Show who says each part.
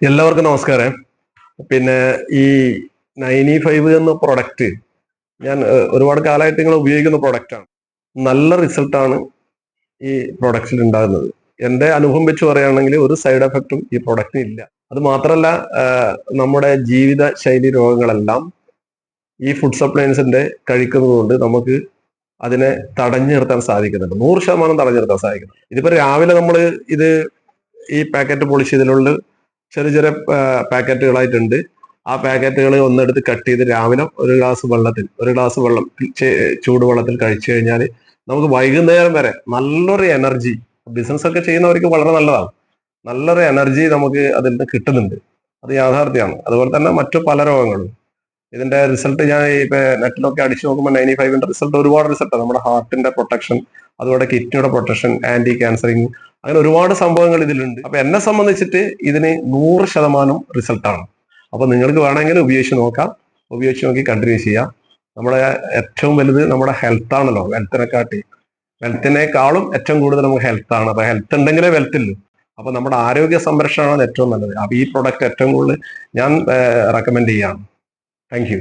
Speaker 1: എല്ലാവർക്കും നമസ്കാരം. പിന്നെ ഈ 95 എന്ന പ്രൊഡക്റ്റ് ഞാൻ ഒരുപാട് കാലമായിട്ട് നിങ്ങൾ ഉപയോഗിക്കുന്ന പ്രൊഡക്റ്റാണ്. നല്ല റിസൾട്ടാണ് ഈ പ്രൊഡക്റ്റിൽ ഉണ്ടാകുന്നത്. എന്റെ അനുഭവം വെച്ച് പറയുകയാണെങ്കിൽ ഒരു സൈഡ് എഫക്റ്റും ഈ പ്രൊഡക്റ്റിന് ഇല്ല. അത് മാത്രമല്ല, നമ്മുടെ ജീവിത ശൈലി രോഗങ്ങളെല്ലാം ഈ ഫുഡ് സപ്ലയൻസിന്റെ കഴിക്കുന്നത് കൊണ്ട് നമുക്ക് അതിനെ തടഞ്ഞു നിർത്താൻ സാധിക്കുന്നുണ്ട്. 100% തടഞ്ഞു നിർത്താൻ സാധിക്കുന്നു. ഇതിപ്പോ രാവിലെ നമ്മൾ ഇത് ഈ പാക്കറ്റ് പോളിഷ് ചെയ്തതിലുള്ള ചെറിയ ചെറിയ പാക്കറ്റുകളായിട്ടുണ്ട്. ആ പാക്കറ്റുകൾ ഒന്നെടുത്ത് കട്ട് ചെയ്ത് രാവിലെ ഒരു ഗ്ലാസ് വെള്ളം ചൂടുവെള്ളത്തിൽ കഴിച്ചു കഴിഞ്ഞാൽ നമുക്ക് വൈകുന്നേരം വരെ നല്ലൊരു എനർജി, ബിസിനസ് ഒക്കെ ചെയ്യുന്നവർക്ക് വളരെ നല്ലതാണ്. നല്ലൊരു എനർജി നമുക്ക് അതിൽ നിന്ന് കിട്ടുന്നുണ്ട്. അത് യാഥാർത്ഥ്യമാണ്. അതുപോലെ തന്നെ മറ്റു പല രോഗങ്ങളും ഇതിന്റെ റിസൾട്ട് ഞാൻ ഇപ്പൊ നെറ്റിലൊക്കെ അടിച്ചു നോക്കുമ്പോൾ 95ന്റെ റിസൾട്ട് ഒരുപാട് റിസൾട്ട്, നമ്മുടെ ഹാർട്ടിന്റെ പ്രൊട്ടക്ഷൻ, അതുപോലെ കിഡ്നിയുടെ പ്രൊട്ടക്ഷൻ, ആന്റി ക്യാൻസറിങ്, അങ്ങനെ ഒരുപാട് സംഭവങ്ങൾ ഇതിലുണ്ട്. അപ്പൊ എന്നെ സംബന്ധിച്ചിട്ട് ഇതിന് 100% റിസൾട്ടാണ്. അപ്പൊ നിങ്ങൾക്ക് വേണമെങ്കിൽ ഉപയോഗിച്ച് നോക്കാം. ഉപയോഗിച്ച് നോക്കി കണ്ടിന്യൂ ചെയ്യാം. നമ്മുടെ ഏറ്റവും വലുത് നമ്മുടെ ഹെൽത്ത് ആണല്ലോ. ഹെൽത്തിനേക്കാളും ഏറ്റവും കൂടുതൽ നമുക്ക് ഹെൽത്ത് ആണ്. അപ്പൊ ഹെൽത്ത് ഉണ്ടെങ്കിലേ വെൽത്ത് ഉള്ളൂ. അപ്പൊ നമ്മുടെ ആരോഗ്യ സംരക്ഷണമാണ് ഏറ്റവും നല്ലത്. അപ്പൊ ഈ പ്രൊഡക്റ്റ് ഏറ്റവും കൂടുതൽ ഞാൻ റെക്കമെൻഡ് ചെയ്യാണ്. Thank you.